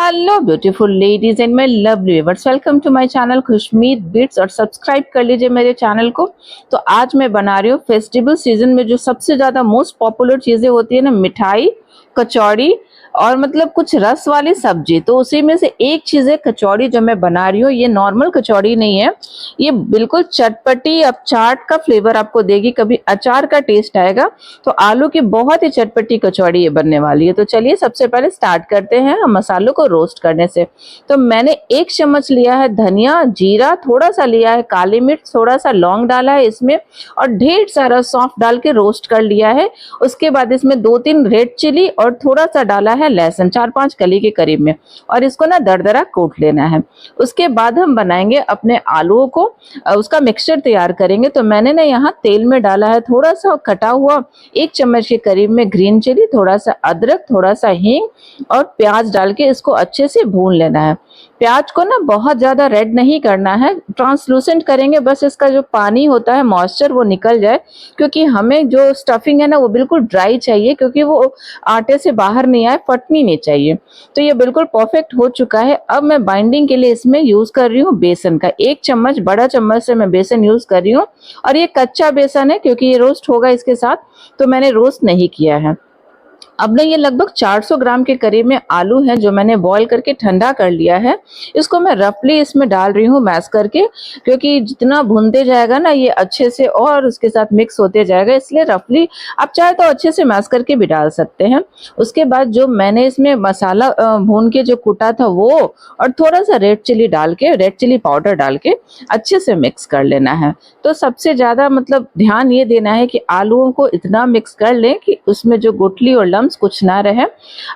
Hello beautiful ladies and my lovely viewers, welcome to my channel Khushmeet bits. और subscribe कर लीजिए मेरे channel को। तो आज मैं बना रही हूँ फेस्टिवल सीजन में जो सबसे ज़्यादा मोस्ट पॉपुलर चीज़ें होती है ना, मिठाई, कचौड़ी और मतलब कुछ रस वाली सब्जी। तो उसी में से एक चीज़ है कचौड़ी जो मैं बना रही हूँ। ये नॉर्मल कचौड़ी नहीं है, ये बिल्कुल चटपटी, अब चाट का फ्लेवर आपको देगी, कभी अचार का टेस्ट आएगा। तो आलू की बहुत ही चटपटी कचौड़ी ये बनने वाली है। तो चलिए सबसे पहले स्टार्ट करते हैं हम मसालों को रोस्ट करने से। तो मैंने 1 चम्मच लिया है धनिया, जीरा थोड़ा सा लिया है, काली मिर्च, थोड़ा सा लौंग डाला है इसमें और ढेर सारा सौंफ डाल के रोस्ट कर लिया है। उसके बाद इसमें 2-3 रेड चिली और थोड़ा सा डाला है लहसुन, 4-5 कली के करीब में, और इसको ना दरदरा कूट लेना है। उसके बाद हम बनाएंगे अपने आलूओं को, उसका मिक्सचर तैयार करेंगे। तो मैंने ना यहाँ तेल में डाला है थोड़ा सा कटा हुआ 1 चम्मच के करीब में ग्रीन चिली, थोड़ा सा अदरक, थोड़ा सा हींग और प्याज डाल के इसको अच्छे से भून लेना है। प्याज को ना बहुत ज्यादा रेड नहीं करना है, ट्रांसलूसेंट करेंगे, बस इसका जो पानी होता है मॉइस्चर वो निकल जाए, क्योंकि हमें जो स्टफिंग है ना वो बिल्कुल ड्राई चाहिए, क्योंकि वो आटे से बाहर नहीं आए, फटनी नहीं चाहिए। तो ये बिल्कुल परफेक्ट हो चुका है। अब मैं बाइंडिंग के लिए इसमें यूज कर रही हूँ बेसन का 1 चम्मच, बड़ा चम्मच से मैं बेसन यूज कर रही हूँ। और ये कच्चा बेसन है क्योंकि ये रोस्ट होगा इसके साथ, तो मैंने रोस्ट नहीं किया है। अब ना ये लगभग 400 ग्राम के करीब में आलू है जो मैंने बॉईल करके ठंडा कर लिया है। इसको मैं रफली इसमें डाल रही हूँ मैश करके, क्योंकि जितना भूनते जाएगा ना ये अच्छे से और उसके साथ मिक्स होते जाएगा, इसलिए रफली आप चाहे तो अच्छे से मैश करके भी डाल सकते हैं। उसके बाद जो मैंने इसमें मसाला भून के जो कूटा था वो, और थोड़ा सा रेड चिली डाल के, रेड चिली पाउडर डाल के अच्छे से मिक्स कर लेना है। तो सबसे ज्यादा मतलब ध्यान ये देना है कि आलूओं को इतना मिक्स कर लें कि उसमें जो गुठली और लम्स कुछ ना रहे।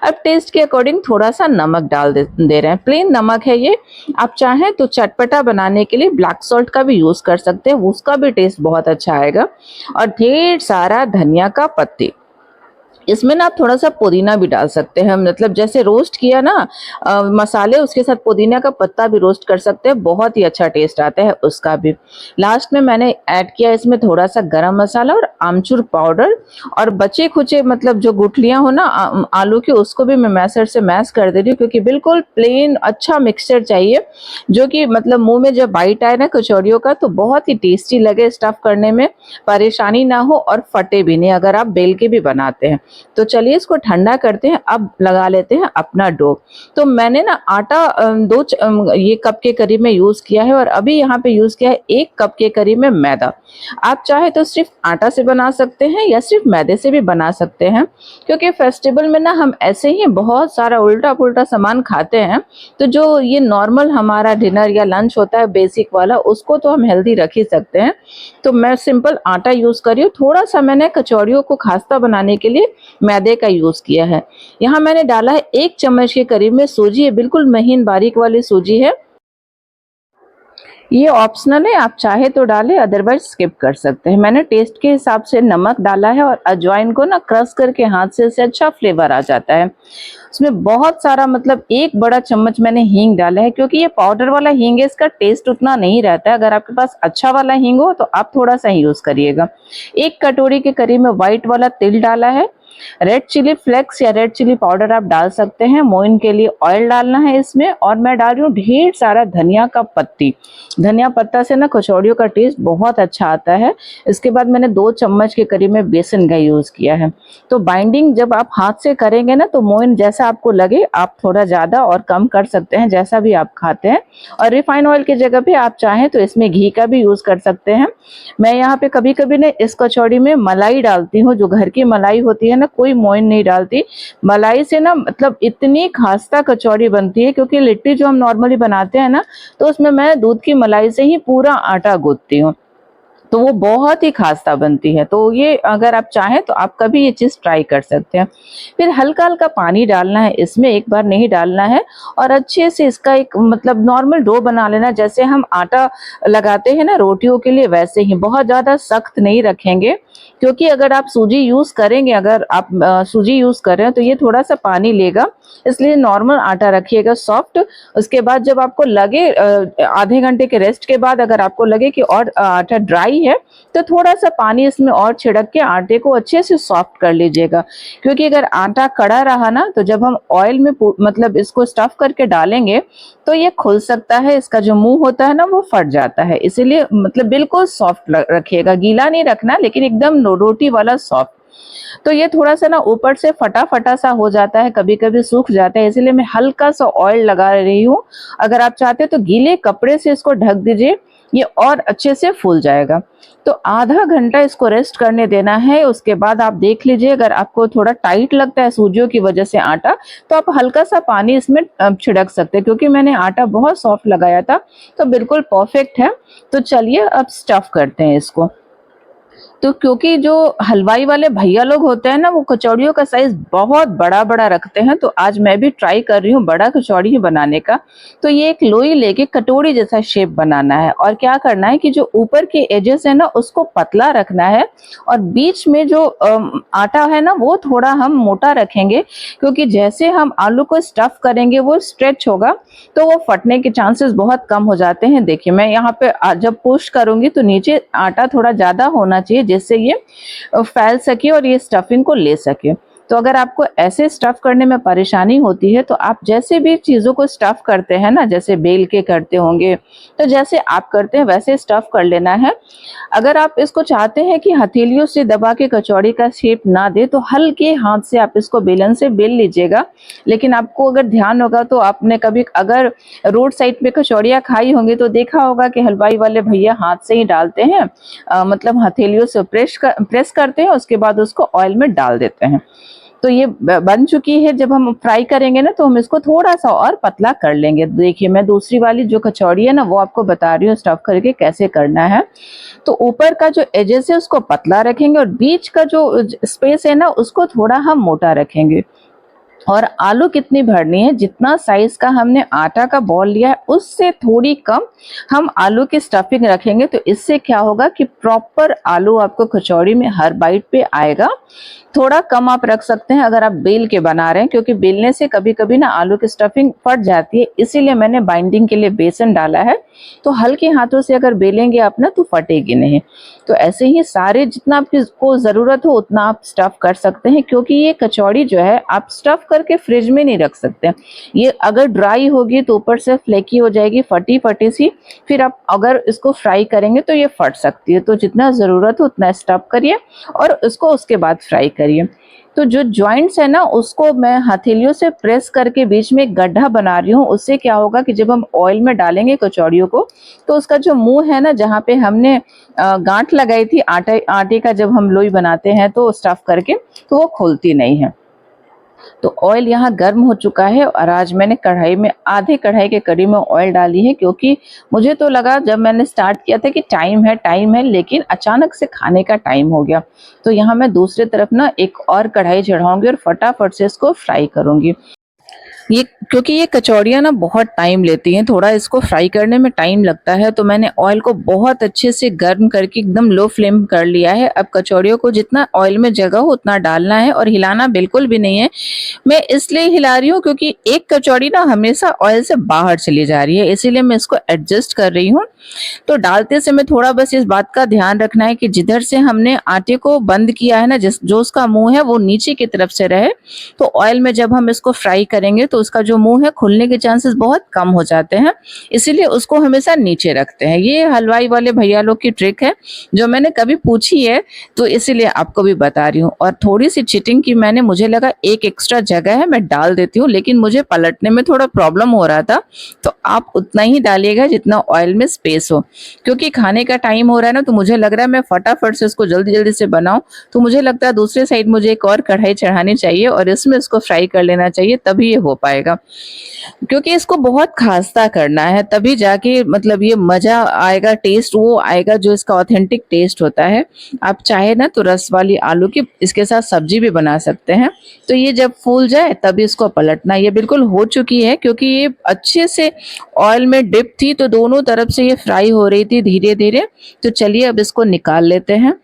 अब टेस्ट के अकॉर्डिंग थोड़ा सा नमक डाल दे रहे हैं, प्लेन नमक है ये। आप चाहें तो चटपटा बनाने के लिए ब्लैक सॉल्ट का भी यूज कर सकते हैं, उसका भी टेस्ट बहुत अच्छा आएगा। और ढेर सारा धनिया का पत्ती, इसमें ना आप थोड़ा सा पुदीना भी डाल सकते हैं, मतलब जैसे रोस्ट किया ना मसाले, उसके साथ पुदीना का पत्ता भी रोस्ट कर सकते हैं, बहुत ही अच्छा टेस्ट आता है उसका भी। लास्ट में मैंने ऐड किया इसमें थोड़ा सा गरम मसाला और आमचूर पाउडर, और बचे खुचे मतलब जो गुठलियां हो ना आलू की, उसको भी मैं मैशर से मैश कर दे रही हूँ, क्योंकि बिल्कुल प्लेन अच्छा मिक्सचर चाहिए जो कि मतलब मुंह में जब बाइट आए ना कचौड़ियों का तो बहुत ही टेस्टी लगे, स्टफ करने में परेशानी ना हो और फटे भी नहीं अगर आप बेल के भी बनाते हैं। तो चलिए इसको ठंडा करते हैं। अब लगा लेते हैं अपना डो। तो मैंने ना आटा ये कप के करीब में यूज किया है, और अभी यहाँ पे यूज किया है 1 कप के करीब में मैदा। आप चाहे तो सिर्फ आटा से बना सकते हैं या सिर्फ मैदे से भी बना सकते हैं, क्योंकि फेस्टिवल में ना हम ऐसे ही बहुत सारा उल्टा पुल्टा सामान खाते हैं। तो जो ये नॉर्मल हमारा डिनर या लंच होता है बेसिक वाला, उसको तो हम हेल्दी रख ही सकते हैं। तो मैं सिंपल आटा यूज कर रही हूँ, थोड़ा सा मैंने कचौड़ियों को खास्ता बनाने के लिए मैदे का यूज किया है। यहाँ मैंने डाला है 1 चम्मच के करीब में सूजी, है बिल्कुल महीन बारीक वाली सूजी है। ये ऑप्शनल है, आप चाहे तो डालें, अदरवाइज स्किप कर सकते हैं। मैंने टेस्ट के हिसाब से नमक डाला है, और अजवाइन को ना क्रश करके हाथ से इससे अच्छा फ्लेवर आ जाता है। उसमें बहुत सारा मतलब 1 बड़ा चम्मच मैंने हींग डाला है, क्योंकि ये पाउडर वाला हींग है, इसका टेस्ट उतना नहीं रहता है। अगर आपके पास अच्छा वाला हींग हो तो आप थोड़ा सा ही यूज करिएगा। 1 कटोरी के करीब में व्हाइट वाला तिल डाला है। रेड चिली फ्लेक्स या रेड चिली पाउडर आप डाल सकते हैं। मोइन के लिए ऑयल डालना है इसमें, और मैं डाल रही हूँ ढेर सारा धनिया का पत्ती। धनिया पत्ता से ना कचौड़ियों का टेस्ट बहुत अच्छा आता है। इसके बाद मैंने 2 चम्मच के करीब में बेसन का यूज किया है। तो बाइंडिंग जब आप हाथ से करेंगे ना, तो मोइन जैसा आपको लगे आप थोड़ा ज्यादा और कम कर सकते हैं, जैसा भी आप खाते हैं। और रिफाइंड ऑयल की जगह पे आप चाहें तो इसमें घी का भी यूज कर सकते हैं। मैं यहाँ पे कभी कभी ना इस कचौड़ी में मलाई डालती हूँ, जो घर की मलाई होती है ना, कोई मोइन नहीं डालती। मलाई से ना मतलब इतनी खास्ता कचौड़ी बनती है, क्योंकि लिट्टी जो हम नॉर्मली बनाते हैं ना, तो उसमें मैं दूध की मलाई से ही पूरा आटा गूंथती हूँ, तो वो बहुत ही खास्ता बनती है। तो ये अगर आप चाहें तो आप कभी ये चीज ट्राई कर सकते हैं। फिर हल्का हल्का पानी डालना है इसमें, एक बार नहीं डालना है, और अच्छे से इसका एक मतलब नॉर्मल डो बना लेना, जैसे हम आटा लगाते हैं ना रोटियों के लिए, वैसे ही। बहुत ज्यादा सख्त नहीं रखेंगे, क्योंकि अगर आप सूजी यूज़ करेंगे, अगर आप सूजी यूज़ कर रहे हैं तो ये थोड़ा-सा पानी लेगा, इसलिए नॉर्मल आटा रखिएगा सॉफ्ट। उसके बाद जब आपको लगे आधे घंटे के रेस्ट के बाद अगर आपको लगे कि और आटा ड्राई है, तो थोड़ा-सा पानी इसमें और छिड़क के आटे को अच्छे से सॉफ्ट कर लीजिएगा। क्योंकि अगर आटा कड़ा रहा ना, तो जब हम ऑयल में मतलब इसको स्टफ़ करके डालेंगे, तो ये खुल सकता है, इसका जो मुँह होता है ना वो फट जाता है। इसीलिए मतलब बिल्कुल सॉफ्ट रखिएगा, गीला नहीं रखना लेकिन एकदम रोटी वाला सॉफ्ट। तो ये थोड़ा-सा ना ऊपर से फटा-फटा सा हो जाता है, कभी-कभी सूख जाता है, इसीलिए मैं हल्का-सा ऑयल लगा रही हूँ। अगर आप चाहते हो तो गीले कपड़े से इसको ढक दीजिए, ये और अच्छे से फूल जाएगा। तो आधा घंटा इसको रेस्ट करने देना है, उसके बाद आप देख लीजिए अगर आपको थोड़ा टाइट लगता है सूजियों की वजह से आटा, तो आप हल्का-सा पानी इसमें छिड़क सकते हैं, क्योंकि मैंने आटा बहुत सॉफ्ट लगाया था, तो बिल्कुल परफेक्ट है। तो चलिए अब स्टफ़ करते हैं इसको। तो क्योंकि जो हलवाई वाले भैया लोग होते हैं ना, वो कचौड़ियों का साइज़ बहुत बड़ा-बड़ा रखते हैं, तो आज मैं भी ट्राई कर रही हूँ बड़ा कचौड़ी ही बनाने का। तो ये एक लोई लेके कटोरी जैसा शेप बनाना है और क्या करना है कि जो ऊपर के एजेस है ना, उसको पतला रखना है और बीच में जो आटा है ना, वो थोड़ा हम मोटा रखेंगे, क्योंकि जैसे हम आलू को स्टफ़ करेंगे वो स्ट्रेच होगा, तो वो फटने के चांसेस बहुत कम हो जाते हैं। देखिए मैं यहाँ पे जब पुश करूँगी तो नीचे आटा थोड़ा ज़्यादा होना चाहिए, जिससे ये फैल सके और ये स्टफिंग को ले सके। तो अगर आपको ऐसे स्टफ करने में परेशानी होती है, तो आप जैसे भी चीज़ों को स्टफ करते हैं ना, जैसे बेल के करते होंगे, तो जैसे आप करते हैं वैसे स्टफ कर लेना है। अगर आप इसको चाहते हैं कि हथेलियों से दबा के कचौड़ी का शेप ना दे, तो हल्के हाथ से आप इसको बेलन से बेल लीजिएगा। लेकिन आपको अगर ध्यान होगा तो आपने कभी अगर रोड साइड पे कचौड़ियाँ खाई होंगी तो देखा होगा कि हलवाई वाले भैया हाथ से ही डालते हैं, मतलब हथेलियों से प्रेस करते हैं, उसके बाद उसको ऑयल में डाल देते हैं। तो ये बन चुकी है, जब हम फ्राई करेंगे ना तो हम इसको थोड़ा-सा और पतला कर लेंगे। देखिए मैं दूसरी वाली जो कचौड़ी है ना वो आपको बता रही हूँ स्टफ करके कैसे करना है। तो ऊपर का जो एजेस है उसको पतला रखेंगे और बीच का जो स्पेस है ना उसको थोड़ा हम मोटा रखेंगे। और आलू कितनी भरनी है, जितना साइज का हमने आटा का बॉल लिया है उससे थोड़ी कम हम आलू की स्टफिंग रखेंगे। तो इससे क्या होगा कि प्रॉपर आलू आपको कचौड़ी में हर बाइट पे आएगा। थोड़ा कम आप रख सकते हैं अगर आप बेल के बना रहे हैं, क्योंकि बेलने से कभी कभी ना आलू की स्टफिंग फट जाती है, इसीलिए मैंने बाइंडिंग के लिए बेसन डाला है। तो हल्के हाथों से अगर बेलेंगे आप ना तो फटेगी नहीं। तो ऐसे ही सारे जितना आपको ज़रूरत हो उतना आप स्टफ़ कर सकते हैं, क्योंकि ये कचौड़ी जो है आप स्टफ़ करके फ्रिज में नहीं रख सकते। ये अगर ड्राई होगी तो ऊपर से फ्लेकी हो जाएगी, फटी-फटी सी, फिर आप अगर इसको फ्राई करेंगे तो ये फट सकती है। तो जितना ज़रूरत हो उतना स्टफ़ करिए और उसको उसके बाद फ्राई करिए। तो जो जॉइंट्स है ना उसको मैं हथेलियों से प्रेस करके बीच में एक गड्ढा बना रही हूँ। उससे क्या होगा कि जब हम ऑयल में डालेंगे कचौड़ियों को, तो उसका जो मुँह है ना, जहाँ पे हमने गांठ लगाई थी आटे का, जब हम लोई बनाते हैं तो स्टफ करके, तो वो खुलती नहीं है। तो ऑयल यहाँ गर्म हो चुका है और आज मैंने कढ़ाई में आधे कढ़ाई के करीब में ऑयल डाली है, क्योंकि मुझे तो लगा जब मैंने स्टार्ट किया था कि टाइम है, लेकिन अचानक से खाने का टाइम हो गया। तो यहाँ मैं दूसरी तरफ ना एक और कढ़ाई चढ़ाऊंगी और फटाफट से इसको फ्राई करूंगी। ये क्योंकि ये कचौड़ियाँ ना बहुत टाइम लेती हैं, थोड़ा इसको फ्राई करने में टाइम लगता है, तो मैंने ऑयल को बहुत अच्छे से गर्म करके एकदम लो फ्लेम कर लिया है। अब कचौड़ियों को जितना ऑयल में जगह हो उतना डालना है और हिलाना बिल्कुल भी नहीं है। मैं इसलिए हिला रही हूँ क्योंकि एक कचौड़ी ना हमेशा ऑयल से बाहर चली जा रही है, इसीलिए मैं इसको एडजस्ट कर रही हूँ। तो डालते समय थोड़ा बस इस बात का ध्यान रखना है कि जिधर से हमने आटे को बंद किया है ना, जिस जो उसका मुंह है वो नीचे की तरफ से रहे। तो ऑयल में जब हम इसको फ्राई करेंगे तो उसका जो मुंह है खुलने के चांसेस बहुत कम हो जाते हैं, इसीलिए उसको हमेशा नीचे रखते हैं। ये हलवाई वाले भैया लोग की ट्रिक है जो मैंने कभी पूछी है, तो इसीलिए आपको भी बता रही हूँ। और थोड़ी सी चीटिंग की मैंने, मुझे लगा एक एक्स्ट्रा जगह है मैं डाल देती हूँ, लेकिन मुझे पलटने में थोड़ा प्रॉब्लम हो रहा था। तो आप उतना ही डालिएगा जितना ऑयल में स्पेस हो, क्योंकि खाने का टाइम हो रहा है ना, तो मुझे लग रहा है मैं फटाफट से इसको जल्दी जल्दी से बनाऊं। तो मुझे लगता है दूसरे साइड मुझे एक और कढ़ाई चढ़ानी चाहिए और इसमें इसको फ्राई कर लेना चाहिए, तभी ये हो पाएगा। क्योंकि इसको बहुत खास्ता करना है, तभी जाके मतलब ये मजा आएगा, टेस्ट वो आएगा जो इसका ऑथेंटिक टेस्ट होता है। आप चाहे ना तो रस वाली आलू की इसके साथ सब्जी भी बना सकते हैं। तो ये जब फूल जाए तभी इसको पलटना। ये बिल्कुल हो चुकी है, क्योंकि ये अच्छे से ऑयल में डिप थी, तो दोनों तरफ से ये फ्राई हो रही थी धीरे धीरे। तो चलिए अब इसको निकाल लेते हैं।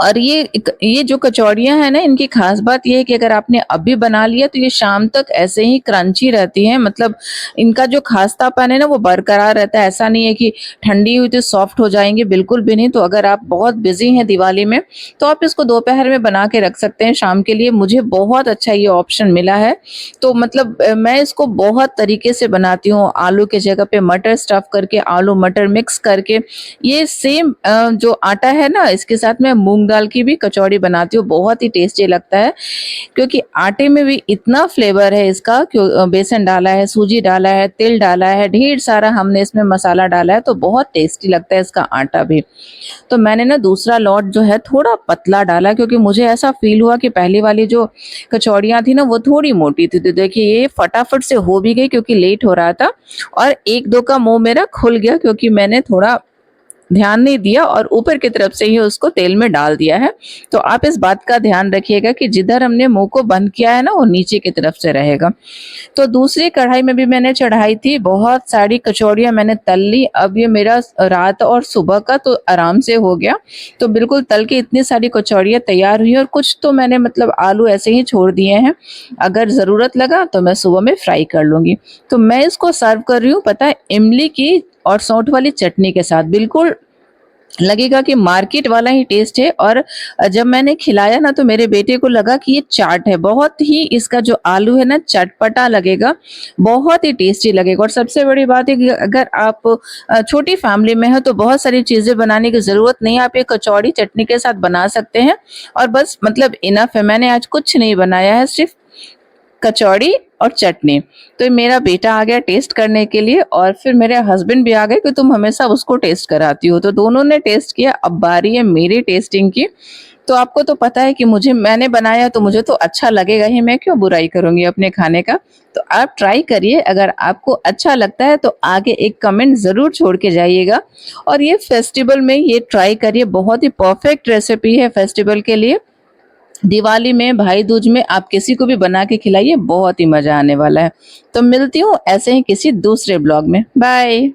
और ये जो कचौड़ियाँ हैं ना, इनकी ख़ास बात ये है कि अगर आपने अभी बना लिया तो ये शाम तक ऐसे ही क्रंची रहती हैं, मतलब इनका जो ख़ास्तापन है ना वो बरकरार रहता है। ऐसा नहीं है कि ठंडी हुई तो सॉफ्ट हो जाएँगे, बिल्कुल भी नहीं। तो अगर आप बहुत बिज़ी हैं दिवाली में, तो आप इसको दोपहर में बना के रख सकते हैं शाम के लिए। मुझे बहुत अच्छा ये ऑप्शन मिला है। तो मतलब मैं इसको बहुत तरीके से बनाती हूँ, आलू की जगह पे मटर स्टफ़ करके, आलू मटर मिक्स करके। ये सेम जो आटा है ना, इसके साथ मैं मूँग दाल की भी कचौड़ी बनाती हूँ, बहुत ही टेस्टी लगता है, क्योंकि आटे में भी इतना फ्लेवर है इसका, बेसन डाला है, सूजी डाला है, तिल डाला है, ढेर सारा हमने इसमें मसाला डाला है, तो बहुत टेस्टी लगता है इसका आटा भी। तो मैंने ना दूसरा लॉट जो है थोड़ा पतला डाला, क्योंकि मुझे ऐसा फ़ील हुआ कि पहली वाली जो कचौड़ियाँ थी ना वो थोड़ी मोटी थी। तो देखिए ये फटाफट से हो भी गई, क्योंकि लेट हो रहा था, और 1-2 का मुँह मेरा खुल गया, क्योंकि मैंने थोड़ा ध्यान नहीं दिया और ऊपर की तरफ से ही उसको तेल में डाल दिया है। तो आप इस बात का ध्यान रखिएगा कि जिधर हमने मुँह को बंद किया है ना, वो नीचे की तरफ से रहेगा। तो दूसरी कढ़ाई में भी मैंने चढ़ाई थी, बहुत सारी कचौड़ियाँ मैंने तल ली। अब ये मेरा रात और सुबह का तो आराम से हो गया। तो बिल्कुल तल के इतनी सारी कचौड़ियाँ तैयार हुई, और कुछ तो मैंने मतलब आलू ऐसे ही छोड़ दिए हैं। अगर ज़रूरत लगा तो मैं सुबह में फ्राई कर लूँगी। तो मैं इसको सर्व कर रही हूँ, पता है, इमली की और सौंठ वाली चटनी के साथ। बिल्कुल लगेगा कि मार्केट वाला ही टेस्ट है। और जब मैंने खिलाया ना, तो मेरे बेटे को लगा कि ये चाट है। बहुत ही इसका जो आलू है ना, चटपटा लगेगा, बहुत ही टेस्टी लगेगा। और सबसे बड़ी बात है कि अगर आप छोटी फैमिली में हो तो बहुत सारी चीज़ें बनाने की ज़रूरत नहीं है। आप ये कचौड़ी चटनी के साथ बना सकते हैं, और बस मतलब इनफ है। मैंने आज कुछ नहीं बनाया है, सिर्फ कचौड़ी और चटनी। तो मेरा बेटा आ गया टेस्ट करने के लिए, और फिर मेरे हस्बैंड भी आ गए कि तुम हमेशा उसको टेस्ट कराती हो। तो दोनों ने टेस्ट किया, अब बारी है मेरी टेस्टिंग की। तो आपको तो पता है कि मैंने बनाया तो मुझे तो अच्छा लगेगा ही, मैं क्यों बुराई करूँगी अपने खाने का। तो आप ट्राई करिए, अगर आपको अच्छा लगता है तो आगे एक कमेंट ज़रूर छोड़ के जाइएगा। और ये फेस्टिवल में ये ट्राई करिए, बहुत ही परफेक्ट रेसिपी है फेस्टिवल के लिए। दिवाली में, भाई दूज में आप किसी को भी बना के खिलाइए, बहुत ही मज़ा आने वाला है। तो मिलती हूँ ऐसे ही किसी दूसरे ब्लॉग में। बाय।